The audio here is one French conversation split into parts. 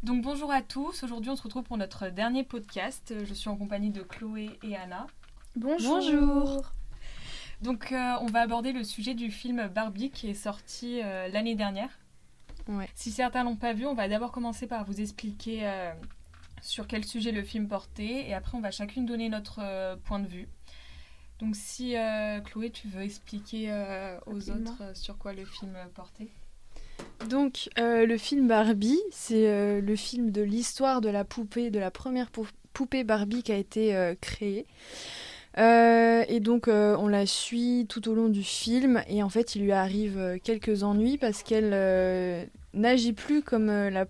Donc bonjour à tous, aujourd'hui on se retrouve pour notre dernier podcast. Je suis en compagnie de Chloé et Anna. Bonjour. Donc on va aborder le sujet du film Barbie qui est sorti l'année dernière. Ouais. Si certains l'ont pas vu, on va d'abord commencer par vous expliquer sur quel sujet le film portait et après on va chacune donner notre point de vue. Donc si Chloé tu veux expliquer aux autres sur quoi le film portait. Donc le film Barbie, c'est le film de l'histoire de la poupée, de la première poupée Barbie qui a été créée. Et donc on la suit tout au long du film et en fait il lui arrive quelques ennuis parce qu'elle n'agit plus comme la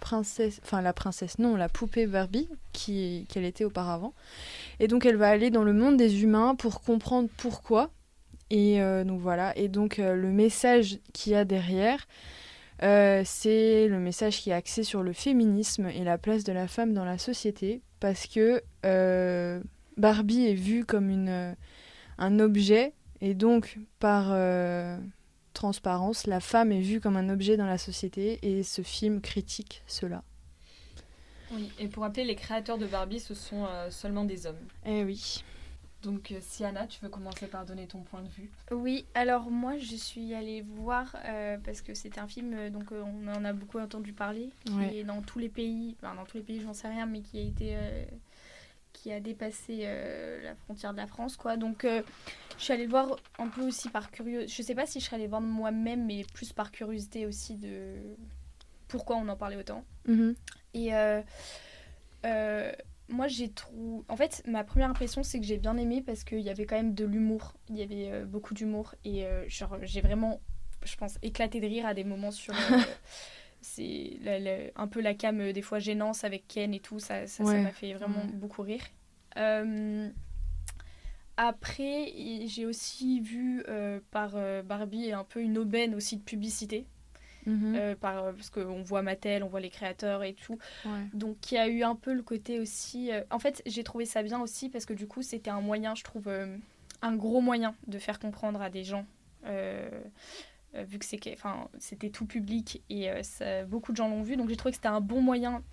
poupée Barbie qu'elle était auparavant. Et donc elle va aller dans le monde des humains pour comprendre pourquoi. Et donc voilà, et donc le message qu'il y a derrière, c'est le message qui est axé sur le féminisme et la place de la femme dans la société, parce que Barbie est vue comme un objet, et donc par transparence, la femme est vue comme un objet dans la société, et ce film critique cela. Oui, et pour rappeler, les créateurs de Barbie, ce sont seulement des hommes. Eh oui. Donc si Anna, tu veux commencer par donner ton point de vue. Oui, alors moi je suis allée voir parce que c'était un film, on en a beaucoup entendu parler, qui est dans tous les pays, j'en sais rien, mais qui a dépassé la frontière de la France, quoi. Donc je suis allée le voir un peu aussi par curiosité. Je sais pas si je serais allée le voir moi-même, mais plus par curiosité aussi de pourquoi on en parlait autant. Mm-hmm. Et moi en fait ma première impression c'est que j'ai bien aimé parce qu'il y avait quand même de l'humour, il y avait beaucoup d'humour et j'ai vraiment, je pense, éclaté de rire à des moments sur c'est un peu la cam des fois gênance avec Ken et tout, ça m'a fait vraiment beaucoup rire. Après j'ai aussi vu par Barbie un peu une aubaine aussi de publicité. Parce qu'on voit Mattel, on voit les créateurs et tout. Ouais. Donc il y a eu un peu le côté aussi... En fait, j'ai trouvé ça bien aussi parce que du coup, c'était un moyen, je trouve, un gros moyen de faire comprendre à des gens, vu que c'était tout public et beaucoup de gens l'ont vu. Donc j'ai trouvé que c'était un bon moyen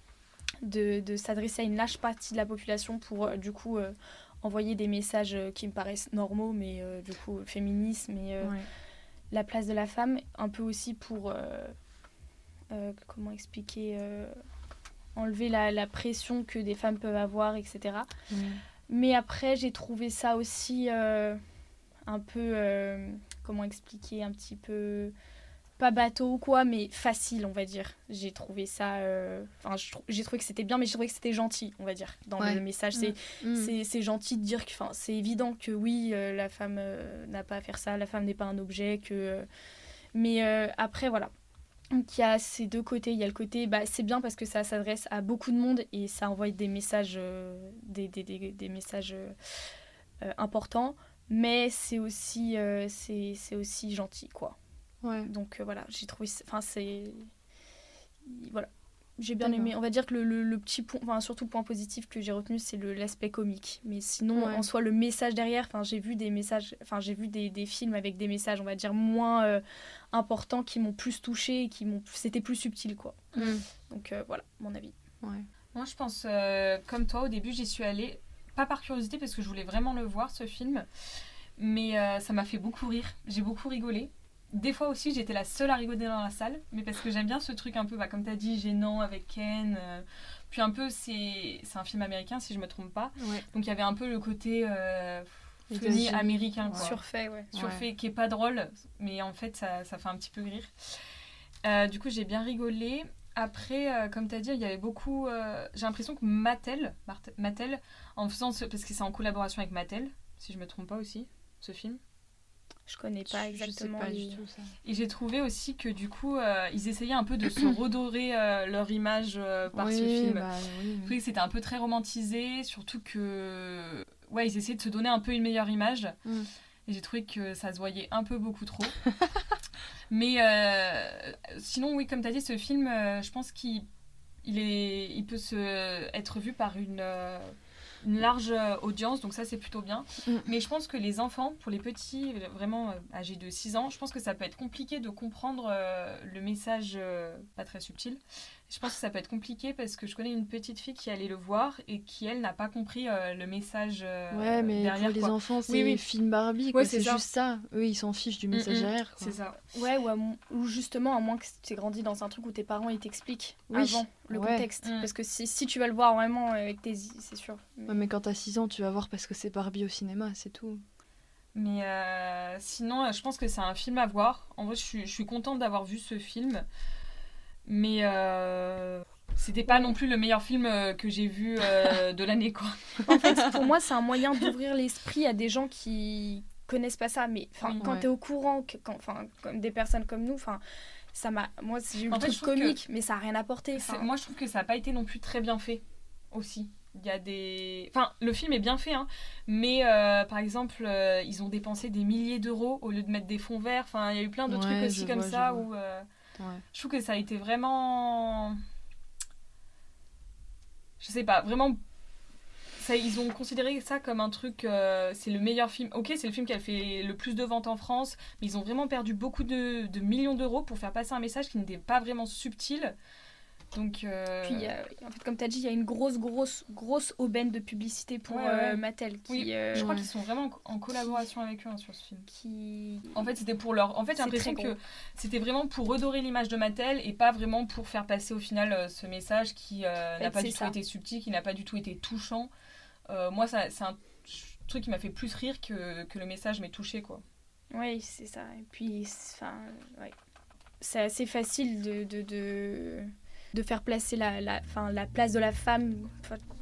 de s'adresser à une large partie de la population pour, du coup, envoyer des messages qui me paraissent normaux, mais du coup, féminisme et... la place de la femme, un peu aussi pour comment expliquer, enlever la pression que des femmes peuvent avoir, etc. Mais après j'ai trouvé ça aussi un peu comment expliquer, un petit peu pas bateau ou quoi, mais facile, on va dire. J'ai trouvé ça j'ai trouvé que c'était bien, mais j'ai trouvé que c'était gentil, on va dire, dans le message. C'est gentil de dire que c'est évident que oui, la femme n'a pas à faire ça, la femme n'est pas un objet, mais après voilà. Donc il y a ces deux côtés, il y a le côté c'est bien parce que ça s'adresse à beaucoup de monde et ça envoie des messages des messages importants, mais c'est aussi gentil, quoi. Ouais. Donc voilà, j'ai trouvé voilà, j'ai bien aimé. On va dire que le petit point, surtout le point positif que j'ai retenu, c'est l'aspect comique, mais sinon en soi le message derrière, j'ai vu des films avec des messages, on va dire, moins importants, qui m'ont plus touchée et c'était plus subtil, quoi. Donc voilà mon avis. Moi je pense comme toi, au début j'y suis allée pas par curiosité parce que je voulais vraiment le voir, ce film, mais ça m'a fait beaucoup rire, j'ai beaucoup rigolé. Des fois aussi, j'étais la seule à rigoler dans la salle, mais parce que j'aime bien ce truc un peu, comme tu as dit, gênant avec Ken. Puis un peu, c'est un film américain, si je me trompe pas. Ouais. Donc il y avait un peu le côté funny américain, quoi. Surfait, qui est pas drôle, mais en fait, ça fait un petit peu rire. Du coup, j'ai bien rigolé. Après, comme tu as dit, il y avait beaucoup... j'ai l'impression que Mattel, en faisant parce que c'est en collaboration avec Mattel, si je me trompe pas aussi, ce film. Je connais pas exactement. Je sais pas du tout ça. Et j'ai trouvé aussi que du coup, ils essayaient un peu de se redorer leur image par ce film. Je trouvais que c'était un peu très romantisé, surtout que ils essayaient de se donner un peu une meilleure image. Et j'ai trouvé que ça se voyait un peu beaucoup trop. Mais sinon, oui, comme tu as dit, ce film, je pense qu'il peut être vu par une large audience, donc ça c'est plutôt bien. Mais je pense que les enfants, pour les petits vraiment âgés de 6 ans, je pense que ça peut être compliqué de comprendre le message pas très subtil Je pense que ça peut être compliqué parce que je connais une petite fille qui allait le voir et qui, elle, n'a pas compris le message ouais, mais derrière. pour les enfants, c'est film Barbie, quoi. Ouais, c'est juste ça. Eux, ils s'en fichent du message derrière, quoi. C'est ça. Ouais, ou justement, à moins que tu aies grandi dans un truc où tes parents ils t'expliquent avant le contexte. Parce que si tu vas le voir vraiment avec tes... C'est sûr. Ouais, mais quand t'as 6 ans, tu vas voir parce que c'est Barbie au cinéma, c'est tout. Mais sinon, je pense que c'est un film à voir. En vrai, je suis contente d'avoir vu ce film. Mais c'était pas non plus le meilleur film que j'ai vu de l'année, quoi. En fait, pour moi, c'est un moyen d'ouvrir l'esprit à des gens qui connaissent pas ça. Mais quand t'es au courant, comme des personnes comme nous, ça m'a... Moi, j'ai eu le truc comique, mais ça a rien apporté. Moi, je trouve que ça a pas été non plus très bien fait, aussi. Il y a des... Enfin, le film est bien fait, hein, mais par exemple, ils ont dépensé des milliers d'euros au lieu de mettre des fonds verts. Enfin, il y a eu plein de trucs aussi comme ça où... Je trouve que ça a été vraiment... Je sais pas, vraiment... Ils ont considéré ça comme un truc... c'est le meilleur film. Ok, c'est le film qui a fait le plus de ventes en France, mais ils ont vraiment perdu beaucoup de millions d'euros pour faire passer un message qui n'était pas vraiment subtil. Donc, Puis, en fait, comme tu as dit, il y a une grosse aubaine de publicité pour Mattel. Je crois qu'ils sont vraiment en collaboration avec eux sur ce film. En fait, c'était pour leur... En fait, j'ai l'impression que c'était vraiment pour redorer l'image de Mattel et pas vraiment pour faire passer au final ce message qui n'a pas du tout été subtil, qui n'a pas du tout été touchant. Moi, c'est un truc qui m'a fait plus rire que le message m'ait touché, quoi. Oui, c'est ça. Et puis, c'est assez facile de faire placer la place de la femme.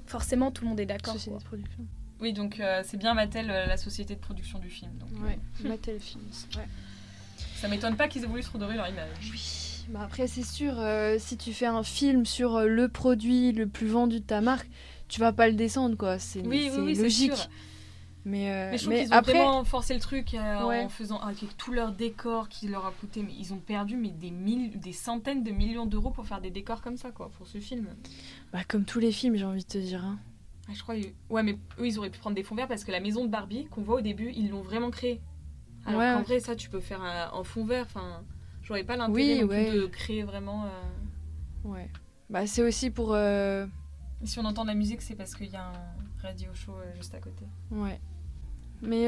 Forcément, tout le monde est d'accord. Société de production. Oui, donc c'est bien Mattel, la société de production du film. Donc, ouais, Mattel Films. Ouais. Ça m'étonne pas qu'ils aient voulu se redorer leur image. Oui, bah après c'est sûr, si tu fais un film sur le produit le plus vendu de ta marque, tu vas pas le descendre, quoi. C'est logique. C'est sûr. Mais je trouve qu'ils ont vraiment forcé le truc en faisant avec tout leur décor qui leur a coûté, mais ils ont perdu des centaines de millions d'euros pour faire des décors comme ça, quoi, pour ce film. Bah comme tous les films, j'ai envie de te dire. Hein. Je crois. Ouais, mais eux ils auraient pu prendre des fonds verts parce que la maison de Barbie qu'on voit au début, ils l'ont vraiment créée. Alors qu'en vrai, ça tu peux faire en fond vert. Enfin, j'aurais pas l'intérêt non plus de créer vraiment. Ouais. Bah c'est aussi pour. Et si on entend de la musique, c'est parce qu'il y a un radio show juste à côté. Ouais. Mais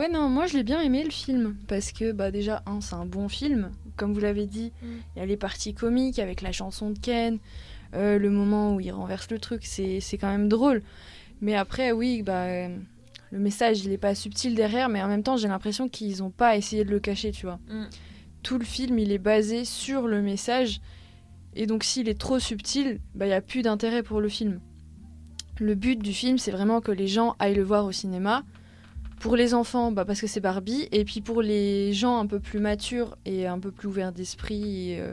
non, moi je l'ai bien aimé le film parce que déjà c'est un bon film, comme vous l'avez dit. Il y a les parties comiques avec la chanson de Ken, le moment où il renverse le truc, c'est quand même drôle. Mais après le message il est pas subtil derrière, mais en même temps j'ai l'impression qu'ils ont pas essayé de le cacher, tu vois. Tout le film il est basé sur le message et donc s'il est trop subtil, il y a plus d'intérêt pour le film. Le but du film c'est vraiment que les gens aillent le voir au cinéma. Pour les enfants, parce que c'est Barbie, et puis pour les gens un peu plus matures et un peu plus ouverts d'esprit, et,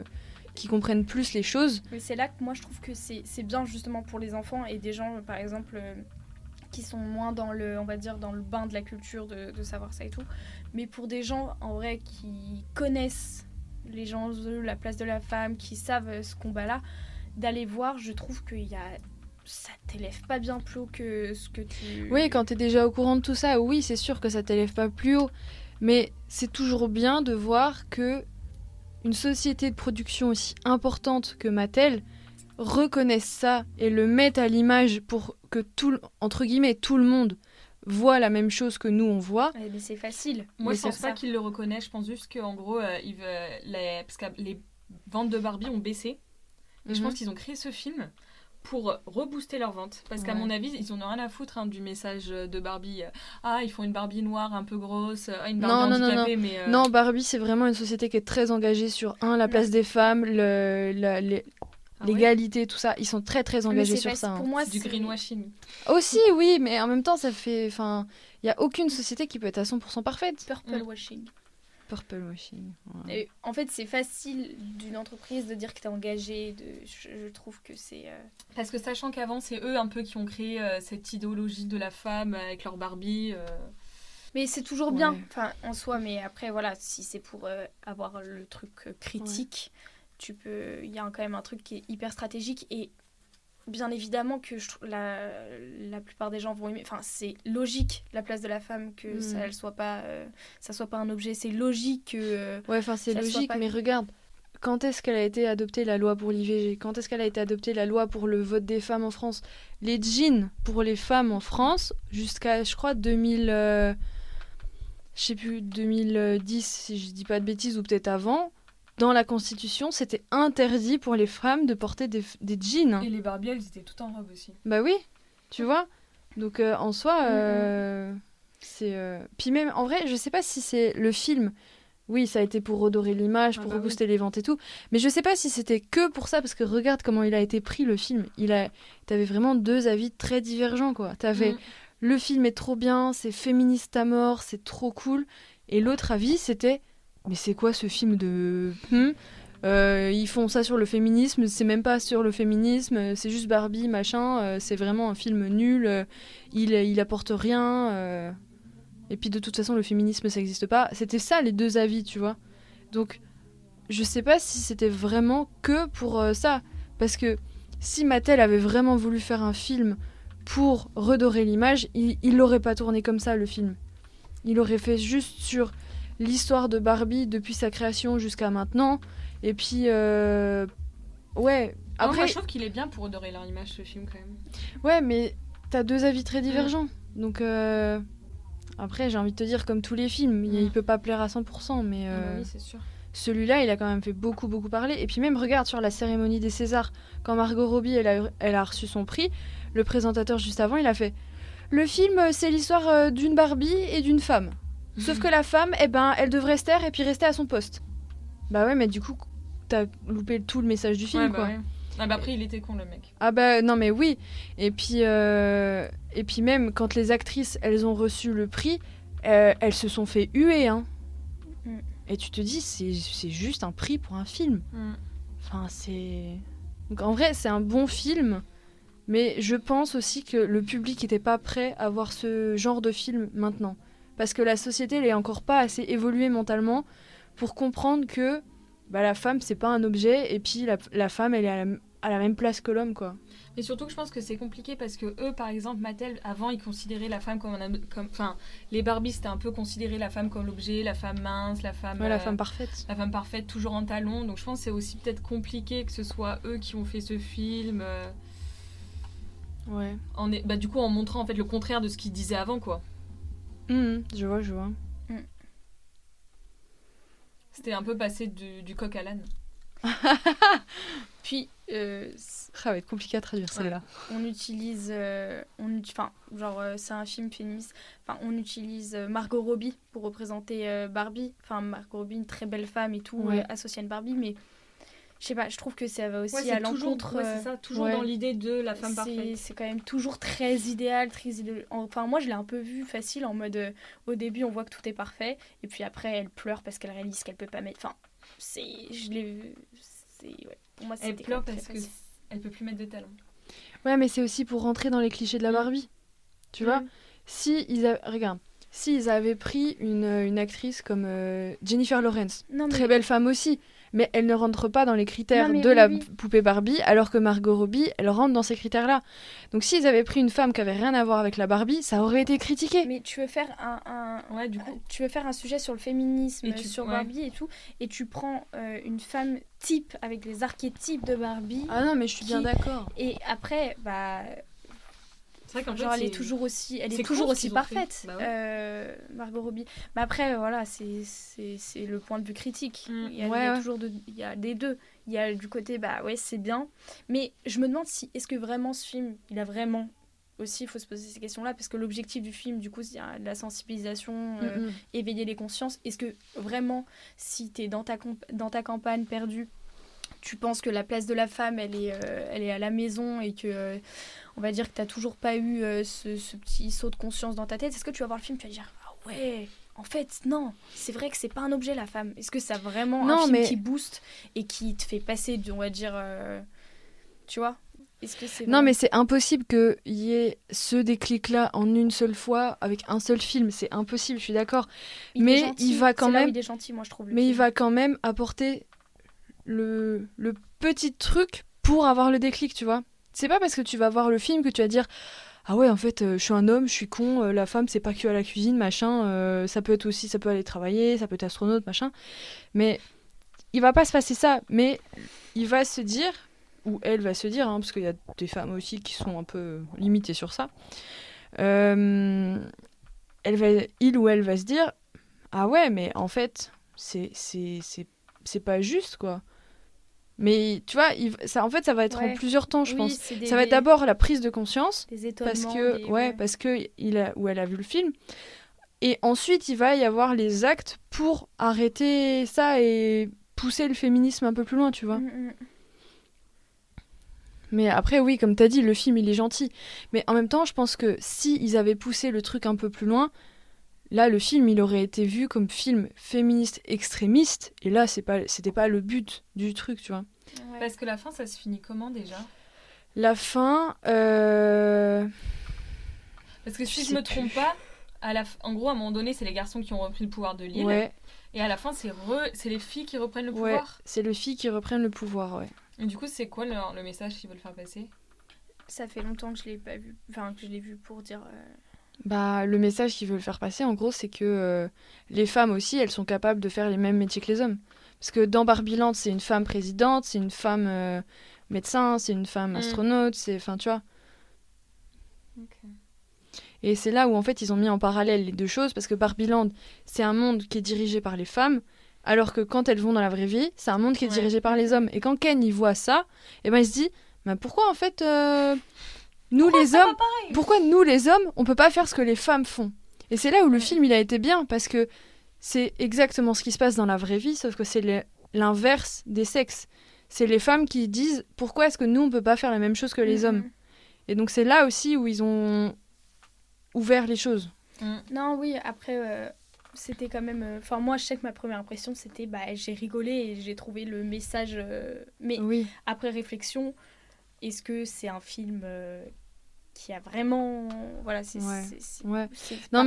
qui comprennent plus les choses. Mais c'est là que moi je trouve que c'est bien justement pour les enfants et des gens par exemple qui sont moins dans le bain de la culture de savoir ça et tout. Mais pour des gens en vrai qui connaissent les gens, la place de la femme, qui savent ce combat-là, d'aller voir, je trouve qu'il y a... ça t'élève pas bien plus haut que ce que tu... Oui, quand t'es déjà au courant de tout ça, oui, c'est sûr que ça t'élève pas plus haut. Mais c'est toujours bien de voir que une société de production aussi importante que Mattel reconnaisse ça et le mette à l'image pour que entre guillemets, tout le monde voit la même chose que nous on voit. Mais c'est facile. Moi, je pense pas qu'ils le reconnaissent. Je pense juste qu'en gros, parce que les ventes de Barbie ont baissé. Et je pense qu'ils ont créé ce film pour rebooster leurs ventes. Parce qu'à mon avis, ils en ont rien à foutre du message de Barbie. Ils font une Barbie noire un peu grosse, une Barbie handicapée, mais... Non, Barbie, c'est vraiment une société qui est très engagée sur, la place des femmes, l'égalité, tout ça. Ils sont très, très engagés sur ça. Pour moi, c'est du greenwashing. Aussi, oui, mais en même temps, ça fait... Enfin, il n'y a aucune société qui peut être à 100% parfaite. Purple washing. Purple washing. Ouais. Et en fait, c'est facile d'une entreprise de dire que t'es engagée. Je trouve que c'est... Parce que sachant qu'avant, c'est eux un peu qui ont créé cette idéologie de la femme avec leur Barbie. Mais c'est toujours bien, en soi. Mais après, voilà, si c'est pour avoir le truc critique, il y a quand même un truc qui est hyper stratégique. Et bien évidemment que la plupart des gens vont aimer. Enfin, c'est logique, la place de la femme, que ça soit pas un objet. C'est logique que... c'est logique, mais regarde, quand est-ce qu'elle a été adoptée la loi pour l'IVG, quand est-ce qu'elle a été adoptée la loi pour le vote des femmes en France. Les jeans pour les femmes en France, jusqu'à, je crois, 2010, si je dis pas de bêtises, ou peut-être avant, dans la Constitution, c'était interdit pour les femmes de porter des jeans. Et les Barbies, elles étaient toutes en robe aussi. Bah oui, tu vois. Donc en soi, c'est... Puis même, en vrai, je sais pas si c'est le film... Oui, ça a été pour redorer l'image, pour rebooster les ventes et tout. Mais je sais pas si c'était que pour ça, parce que regarde comment il a été pris, le film. T'avais vraiment deux avis très divergents, quoi. T'avais le film est trop bien, c'est féministe à mort, c'est trop cool. Et l'autre avis, c'était mais c'est quoi ce film de... ils font ça sur le féminisme, c'est même pas sur le féminisme, c'est juste Barbie, machin, c'est vraiment un film nul, il apporte rien... Et puis de toute façon, le féminisme, ça n'existe pas. C'était ça, les deux avis, tu vois. Donc, je sais pas si c'était vraiment que pour ça. Parce que si Mattel avait vraiment voulu faire un film pour redorer l'image, il l'aurait pas tourné comme ça, le film. Il aurait fait juste sur l'histoire de Barbie depuis sa création jusqu'à maintenant. Et puis, ouais. Après, moi, je trouve qu'il est bien pour redorer leur image, ce film, quand même. Ouais, mais t'as deux avis très divergents. Donc... Après, j'ai envie de te dire, comme tous les films, il peut pas plaire à 100%, mais oui, c'est sûr. Celui-là, il a quand même fait beaucoup parler. Et puis même, regarde, sur la cérémonie des Césars, quand Margot Robbie, elle a reçu son prix, le présentateur, juste avant, il a fait « Le film, c'est l'histoire d'une Barbie et d'une femme. Sauf que la femme, eh ben, elle devrait se taire et puis rester à son poste. » Bah ouais, mais du coup, t'as loupé tout le message du film, quoi. Ouais. Ah bah après, il était con, le mec. Ah bah non, mais oui. Et puis même, quand les actrices, elles ont reçu le prix, elles se sont fait huer, hein. Et tu te dis, c'est juste un prix pour un film. Enfin, c'est... Donc en vrai, c'est un bon film, mais je pense aussi que le public n'était pas prêt à voir ce genre de film maintenant. Parce que la société, elle est encore pas assez évoluée mentalement pour comprendre que la femme, c'est pas un objet, et puis la femme, elle est à la même place que l'homme, quoi. Et surtout que je pense que c'est compliqué parce que eux, par exemple, Mattel, avant, ils considéraient la femme comme... Enfin, les Barbies, c'était un peu considéré la femme comme l'objet, la femme mince, la femme... la femme parfaite. La femme parfaite, toujours en talons. Donc je pense que c'est aussi peut-être compliqué que ce soit eux qui ont fait ce film. Ouais. Du coup, en montrant en fait le contraire de ce qu'ils disaient avant, quoi. Je vois. C'était un peu passé du coq à l'âne. Puis, ça va être compliqué à traduire, celle-là. On utilise... c'est un film féministe. Enfin, on utilise Margot Robbie pour représenter Barbie. Enfin, Margot Robbie, une très belle femme et tout, associée à une Barbie, mais... Je sais pas, je trouve que ça va aussi à l'encontre... c'est ça, toujours dans l'idée de la femme parfaite. C'est quand même toujours très idéal, Enfin, moi, je l'ai un peu vu facile, en mode... au début, on voit que tout est parfait, et puis après, elle pleure parce qu'elle réalise qu'elle peut pas mettre... Enfin, je l'ai vu... Pour moi, elle pleure parce qu'elle peut plus mettre de talons. Ouais, mais c'est aussi pour rentrer dans les clichés de la Barbie. Tu vois, regarde, s'ils avaient pris une actrice comme Jennifer Lawrence, très belle femme aussi, mais elle ne rentre pas dans les critères la poupée Barbie, alors que Margot Robbie, elle rentre dans ces critères-là. Donc s'ils avaient pris une femme qui avait rien à voir avec la Barbie, ça aurait été critiqué. Mais tu veux faire tu veux faire un sujet sur le féminisme, sur Barbie et tout, et tu prends une femme type avec les archétypes de Barbie. Ah non, mais je suis bien d'accord. Et après, c'est vrai qu'en fait, elle est toujours aussi parfaite, Margot Robbie. Mais après, voilà, c'est le point de vue critique. Il y a toujours il y a des deux. Il y a du côté, c'est bien. Mais je me demande est-ce que vraiment ce film, il a vraiment... Aussi, il faut se poser ces questions-là, parce que l'objectif du film, du coup, c'est de la sensibilisation, éveiller les consciences. Est-ce que vraiment, si t'es dans ta campagne perdue, tu penses que la place de la femme, elle est à la maison et que, on va dire que t'as toujours pas eu ce petit saut de conscience dans ta tête, est-ce que tu vas voir le film, tu vas dire « Ah ouais, en fait, non, c'est vrai que c'est pas un objet, la femme. » Est-ce que c'est vraiment un film qui booste et qui te fait passer, on va dire, tu vois ? Est-ce que c'est non, mais c'est impossible qu'il y ait ce déclic-là en une seule fois avec un seul film. C'est impossible, je suis d'accord. Mais il va quand même... il est gentil, moi, je trouve. Mais il va quand même apporter le petit truc pour avoir le déclic, tu vois. C'est pas parce que tu vas voir le film que tu vas dire ah ouais, en fait, je suis un homme, je suis con, la femme, c'est pas que à la cuisine, machin. Ça peut aller travailler, ça peut être astronaute, machin. Mais il va pas se passer ça, mais il va se dire, ou elle va se dire, parce qu'il y a des femmes aussi qui sont un peu limitées sur ça, il ou elle va se dire, ah ouais, mais en fait, c'est pas juste, quoi. Mais tu vois, ça va être en plusieurs temps, je pense. Ça va être d'abord la prise de conscience, parce que elle a vu le film, et ensuite il va y avoir les actes pour arrêter ça et pousser le féminisme un peu plus loin, tu vois. Mais après, oui, comme t'as dit, le film il est gentil, mais en même temps, je pense que si ils avaient poussé le truc un peu plus loin, là, le film, il aurait été vu comme film féministe extrémiste, et là, c'était pas le but du truc, tu vois. Ouais. Parce que la fin, ça se finit comment, déjà ? La fin... Parce que si je me trompe pas, en gros, à un moment donné, c'est les garçons qui ont repris le pouvoir de l'île, et à la fin, c'est les filles qui reprennent le pouvoir. Ouais, c'est les filles qui reprennent le pouvoir, ouais. Et du coup, c'est quoi le message qu'ils veulent faire passer ? Ça fait longtemps que je l'ai pas vu, enfin, que je l'ai vu pour dire... le message qu'ils veulent faire passer, en gros, c'est que les femmes aussi, elles sont capables de faire les mêmes métiers que les hommes. Parce que dans Barbieland, c'est une femme présidente, c'est une femme médecin, c'est une femme astronaute, enfin, tu vois. Okay. Et c'est là où, en fait, ils ont mis en parallèle les deux choses, parce que Barbieland, c'est un monde qui est dirigé par les femmes, alors que quand elles vont dans la vraie vie, c'est un monde qui est dirigé par les hommes. Et quand Ken, il voit ça, il se dit, pourquoi, en fait... Nous les hommes, pourquoi nous les hommes, on peut pas faire ce que les femmes font ? Et c'est là où le film il a été bien, parce que c'est exactement ce qui se passe dans la vraie vie, sauf que c'est l'inverse des sexes. C'est les femmes qui disent pourquoi est-ce que nous on peut pas faire la même chose que les hommes. Et donc c'est là aussi où ils ont ouvert les choses. Non, oui, après c'était quand même... Enfin moi je sais que ma première impression c'était j'ai rigolé et j'ai trouvé le message... mais après réflexion, est-ce que c'est un film... qui a vraiment non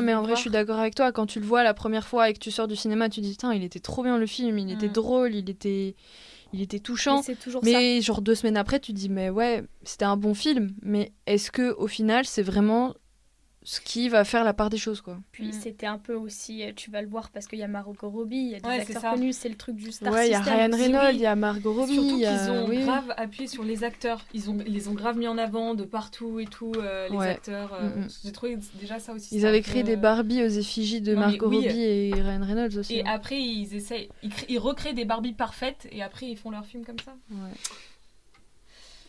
mais en vrai je suis d'accord avec toi. Quand tu le vois la première fois et que tu sors du cinéma, tu dis putain, il était trop bien le film, il était drôle, il était touchant, mais genre 2 semaines après tu dis mais ouais, c'était un bon film, mais est-ce que au final c'est vraiment ce qui va faire la part des choses, quoi. Puis c'était un peu aussi, tu vas le voir parce qu'il y a Margot Robbie, il y a des acteurs connus, c'est le truc du star system. Il y a Ryan Reynolds, il y a Margot Robbie. Surtout qu'ils ont grave appuyé sur les acteurs. Ils les ont grave mis en avant de partout et tout, les acteurs. J'ai trouvé déjà ça aussi. Ils avaient créé des Barbies aux effigies de Margot Robbie et Ryan Reynolds aussi. Et après, ils recréent des Barbies parfaites et après, ils font leur film comme ça. Ouais.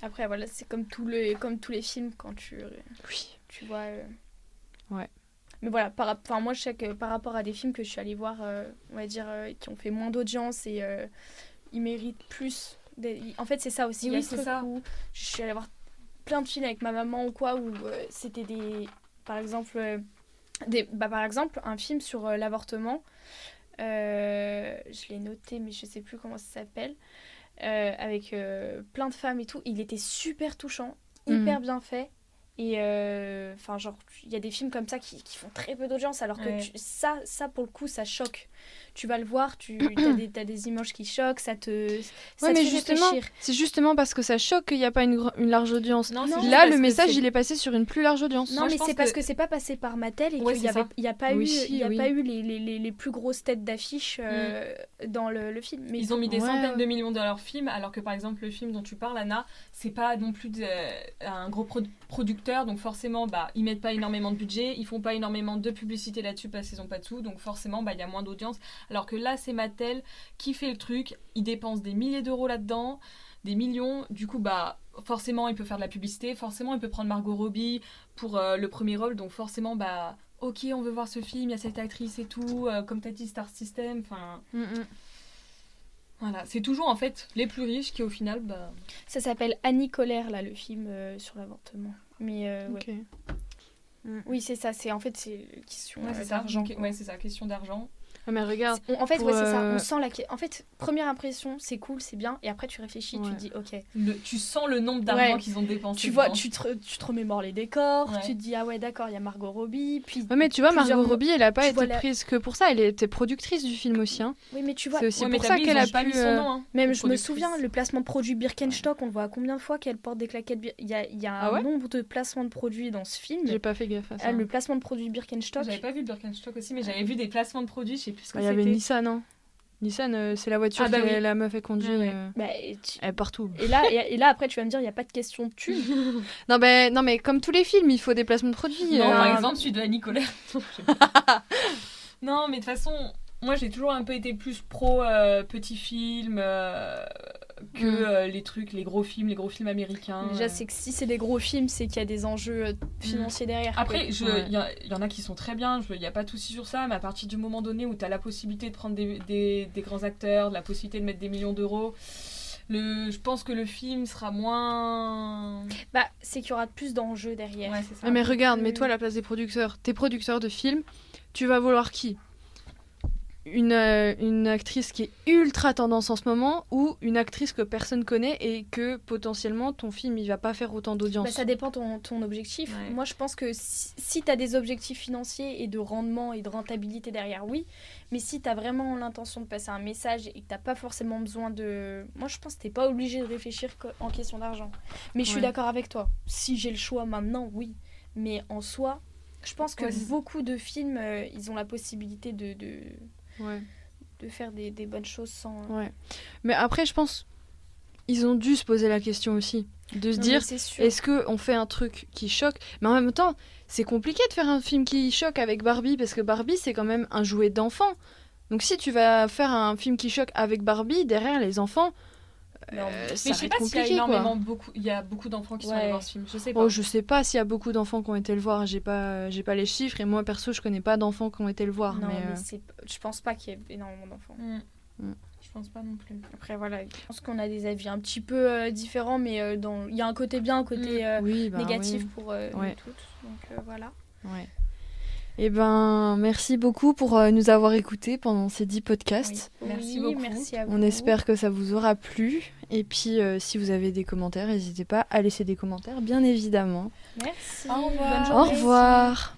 Après, voilà, c'est comme tous les films quand tu vois... Ouais. Mais voilà, moi je sais que par rapport à des films que je suis allée voir, on va dire, qui ont fait moins d'audience et ils méritent plus. En fait, c'est ça aussi. Oui, c'est ça. Où je suis allée voir plein de films avec ma maman ou quoi, où c'était par exemple, un film sur l'avortement. Je l'ai noté, mais je sais plus comment ça s'appelle. Avec plein de femmes et tout. Il était super touchant, hyper bien fait. Et genre il y a des films comme ça qui font très peu d'audience, alors que ça pour le coup ça choque. Tu vas le voir, t'as des images qui choquent, ça te fait réfléchir. C'est justement parce que ça choque qu'il n'y a pas une large audience. Non, là le message il est passé sur une plus large audience. Non, mais c'est parce que c'est pas passé par Mattel et qu'il n'y a pas eu les plus grosses têtes d'affiche dans le film. Mais ils ont mis des centaines de millions dans leur film, alors que par exemple le film dont tu parles, Anna, c'est pas non plus un gros producteur, donc forcément ils mettent pas énormément de budget, ils font pas énormément de publicité là-dessus parce qu'ils ont pas de sous, donc forcément il y a moins d'audience, alors que là c'est Mattel qui fait le truc, ils dépensent des milliers d'euros là-dedans, des millions, du coup forcément il peut faire de la publicité, forcément il peut prendre Margot Robbie pour le premier rôle, donc forcément ok, on veut voir ce film, il y a cette actrice et tout, comme t'as dit, Star System, enfin... Voilà, c'est toujours en fait les plus riches qui au final... Ça s'appelle Annie Colère, là, le film sur l'avortement. Mais okay. Oui, c'est ça, c'est question d'argent. C'est ça, question d'argent. Ah mais regarde. En fait, c'est ça. On sent En fait, première impression, c'est cool, c'est bien, et après tu réfléchis, tu te dis, ok. Tu sens le nombre d'argent qu'ils ont dépensé. Tu vois, tu te remémores les décors, tu te dis, ah ouais, d'accord, il y a Margot Robbie. Puis mais tu vois, Margot Robbie, elle a pas été prise que pour ça, elle était productrice du film aussi. Hein. Oui, mais tu vois, c'est aussi pour ça qu'elle a pas mis son nom. Hein, même je me souviens, le placement de produit Birkenstock, on le voit combien de fois qu'elle porte des claquettes. Il y a un nombre de placements de produits dans ce film. J'ai pas fait gaffe à ça. Le placement de produit Birkenstock. J'avais pas vu le Birkenstock aussi, mais j'avais vu des placements de produits, je sais plus ce que c'était. Il y avait Nissan, non Nissan, c'est la voiture que la meuf elle conduit. Elle est partout. Et là, après, tu vas me dire, il n'y a pas de question de thune. non, mais comme tous les films, il faut des placements de produits. Non, par exemple, celui de Annie Colère. Non, mais de toute façon, moi, j'ai toujours un peu été plus pro petits films que les gros films américains. Déjà, c'est que si c'est des gros films, c'est qu'il y a des enjeux financiers derrière. Après, il y en a qui sont très bien, il n'y a pas de souci sur ça, mais à partir du moment donné où tu as la possibilité de prendre des grands acteurs, la possibilité de mettre des millions d'euros, je pense que le film sera moins... c'est qu'il y aura plus d'enjeux derrière. Ouais, c'est ça. Mais regarde, mets-toi à la place des producteurs. T'es producteur de films, tu vas vouloir qui ? Une actrice qui est ultra tendance en ce moment ou une actrice que personne connaît et que potentiellement ton film il va pas faire autant d'audience. Ça dépend ton objectif. Ouais. Moi je pense que si tu as des objectifs financiers et de rendement et de rentabilité derrière, oui. Mais si tu as vraiment l'intention de passer un message et que tu n'as pas forcément besoin de... Moi je pense que tu n'es pas obligé de réfléchir en question d'argent. Mais je suis d'accord avec toi. Si j'ai le choix maintenant, oui. Mais en soi, je pense que beaucoup de films, ils ont la possibilité de faire des bonnes choses sans... Mais après, je pense ils ont dû se poser la question aussi. De se dire, est-ce qu'on fait un truc qui choque ? Mais en même temps, c'est compliqué de faire un film qui choque avec Barbie, parce que Barbie, c'est quand même un jouet d'enfant. Donc si tu vas faire un film qui choque avec Barbie, derrière les enfants... mais je sais pas s'il y a il y a beaucoup d'enfants qui sont allés voir ce film. Je sais pas. Oh, je sais pas s'il y a beaucoup d'enfants qui ont été le voir. J'ai pas les chiffres et moi perso je connais pas d'enfants qui ont été le voir. Non, mais je pense pas qu'il y ait énormément d'enfants. Je pense pas non plus. Après voilà, je pense qu'on a des avis un petit peu différents, mais il y a un côté bien, un côté négatif pour nous toutes. Donc voilà. Ouais. Eh ben, merci beaucoup pour nous avoir écoutés pendant ces 10 podcasts. Merci beaucoup. Merci à vous. On espère que ça vous aura plu. Et puis, si vous avez des commentaires, n'hésitez pas à laisser des commentaires, bien évidemment. Merci. Au revoir. Au revoir.